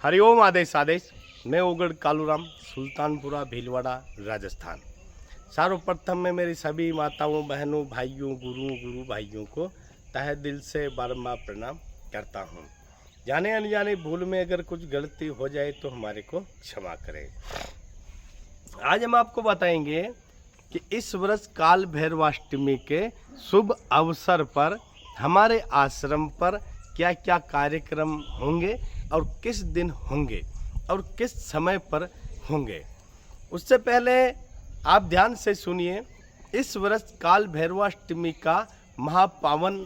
हरिओम आदेश आदेश। मैं ओगढ़ कालूराम, सुल्तानपुरा भीलवाड़ा, राजस्थान। सर्वप्रथम मैं मेरी सभी माताओं, बहनों, भाइयों, गुरु भाइयों को तहे दिल से बारंबार प्रणाम करता हूँ। जाने अनजाने भूल में अगर कुछ गलती हो जाए तो हमारे को क्षमा करें। आज हम आपको बताएंगे कि इस वर्ष काल भैरवाष्टमी के शुभ अवसर पर हमारे आश्रम पर क्या क्या कार्यक्रम होंगे और किस दिन होंगे और किस समय पर होंगे। उससे पहले आप ध्यान से सुनिए। इस वर्ष काल भैरवाष्टमी का महापावन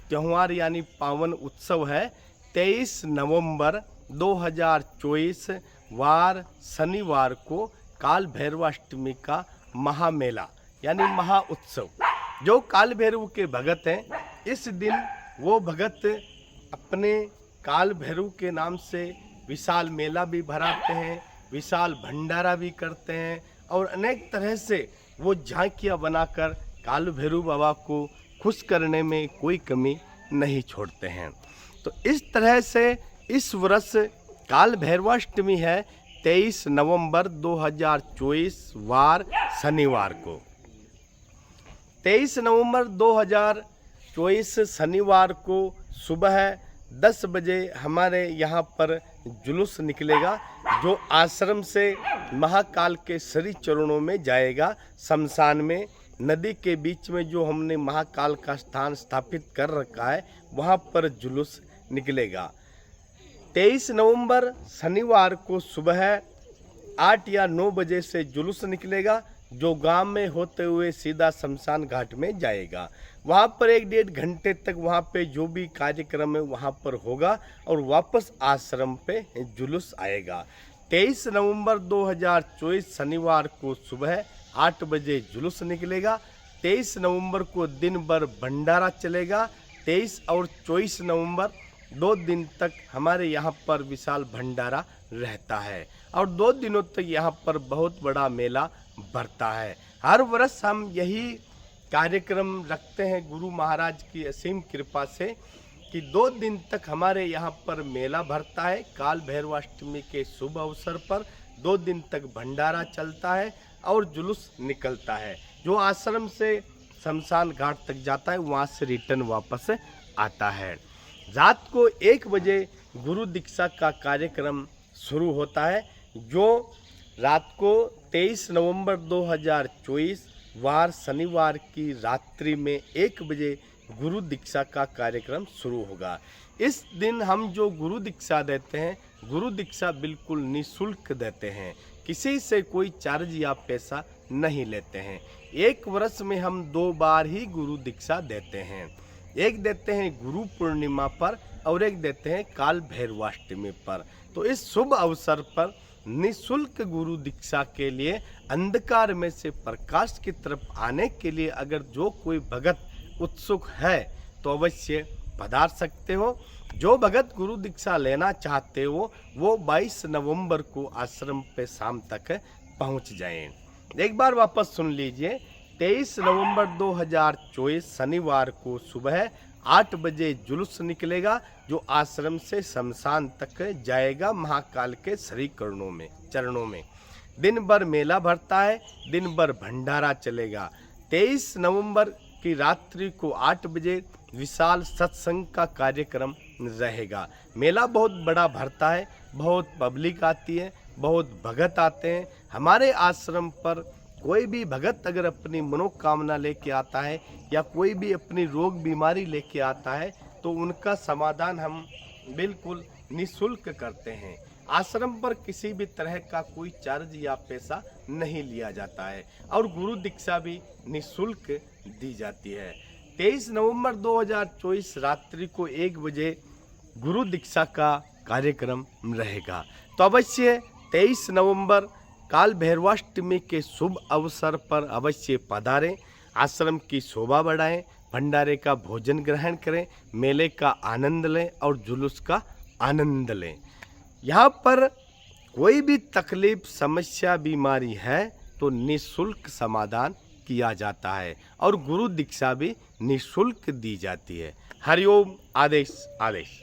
त्यौहार यानी पावन उत्सव है 23 नवंबर 2024 वार शनिवार को काल भैरवाष्टमी का महामेला यानी महा उत्सव। जो काल भैरव के भगत हैं, इस दिन वो भगत अपने काल भैरव के नाम से विशाल मेला भी भराते हैं, विशाल भंडारा भी करते हैं और अनेक तरह से वो झांकियाँ बनाकर काल भैरव बाबा को खुश करने में कोई कमी नहीं छोड़ते हैं। तो इस तरह से इस वर्ष काल भैरवाष्टमी है 23 नवंबर 2024 वार शनिवार को। 23 नवंबर 2024 शनिवार को सुबह 10 बजे हमारे यहाँ पर जुलूस निकलेगा, जो आश्रम से महाकाल के श्री चरणों में जाएगा। शमशान में नदी के बीच में जो हमने महाकाल का स्थान स्थापित कर रखा है, वहाँ पर जुलूस निकलेगा। 23 नवंबर शनिवार को सुबह 8 या 9 बजे से जुलूस निकलेगा, जो गांव में होते हुए सीधा शमशान घाट में जाएगा। वहाँ पर 1-1.5 घंटे तक वहाँ पे जो भी कार्यक्रम है वहाँ पर होगा और वापस आश्रम पे जुलूस आएगा। 23 नवंबर 2024 शनिवार को सुबह 8 बजे जुलूस निकलेगा। 23 नवंबर को दिन भर भंडारा चलेगा। 23 और 24 नवंबर 2 दिन तक हमारे यहाँ पर विशाल भंडारा रहता है और 2 दिनों तक यहाँ पर बहुत बड़ा मेला भरता है। हर वर्ष हम यही कार्यक्रम रखते हैं गुरु महाराज की असीम कृपा से कि 2 दिन तक हमारे यहाँ पर मेला भरता है। काल भैरवाष्टमी के शुभ अवसर पर 2 दिन तक भंडारा चलता है और जुलूस निकलता है, जो आश्रम से शमशान घाट तक जाता है, वहाँ से रिटर्न वापस आता है। रात को 1 बजे गुरु दीक्षा का कार्यक्रम शुरू होता है, जो रात को 23 नवंबर 2024 वार शनिवार की रात्रि में 1 बजे गुरु दीक्षा का कार्यक्रम शुरू होगा। इस दिन हम जो गुरु दीक्षा देते हैं, गुरु दीक्षा बिल्कुल निःशुल्क देते हैं, किसी से कोई चार्ज या पैसा नहीं लेते हैं। 1 वर्ष में हम 2 बार ही गुरु दीक्षा देते हैं। एक देते हैं गुरु पूर्णिमा पर और एक देते हैं काल भैरवाष्टमी पर। तो इस शुभ अवसर पर निःशुल्क गुरु दीक्षा के लिए अंधकार में से प्रकाश की तरफ आने के लिए अगर जो कोई भगत उत्सुक है तो अवश्य पधार सकते हो। जो भगत गुरु दीक्षा लेना चाहते हो वो 22 नवंबर को आश्रम पे शाम तक पहुंच जाएं। एक बार वापस सुन लीजिए। 23 नवंबर 2024 शनिवार को सुबह 8 बजे जुलूस निकलेगा, जो आश्रम से शमशान तक जाएगा महाकाल के श्री चरणों में। दिन भर मेला भरता है, दिन भर भंडारा चलेगा। 23 नवंबर की रात्रि को 8 बजे विशाल सत्संग का कार्यक्रम रहेगा। मेला बहुत बड़ा भरता है, बहुत पब्लिक आती है, बहुत भगत आते हैं। हमारे आश्रम पर कोई भी भगत अगर अपनी मनोकामना लेके आता है या कोई भी अपनी रोग बीमारी लेके आता है तो उनका समाधान हम बिल्कुल निःशुल्क करते हैं। आश्रम पर किसी भी तरह का कोई चार्ज या पैसा नहीं लिया जाता है और गुरु दीक्षा भी निःशुल्क दी जाती है। 23 नवंबर 2024 रात्रि को 1 बजे गुरु दीक्षा का कार्यक्रम रहेगा। तो अवश्य 23 नवंबर काल भैरवाष्टमी के शुभ अवसर पर अवश्य पधारें, आश्रम की शोभा बढ़ाएं, भंडारे का भोजन ग्रहण करें, मेले का आनंद लें और जुलूस का आनंद लें। यहाँ पर कोई भी तकलीफ, समस्या, बीमारी है तो निःशुल्क समाधान किया जाता है और गुरु दीक्षा भी निःशुल्क दी जाती है। हरिओम आदेश आदेश।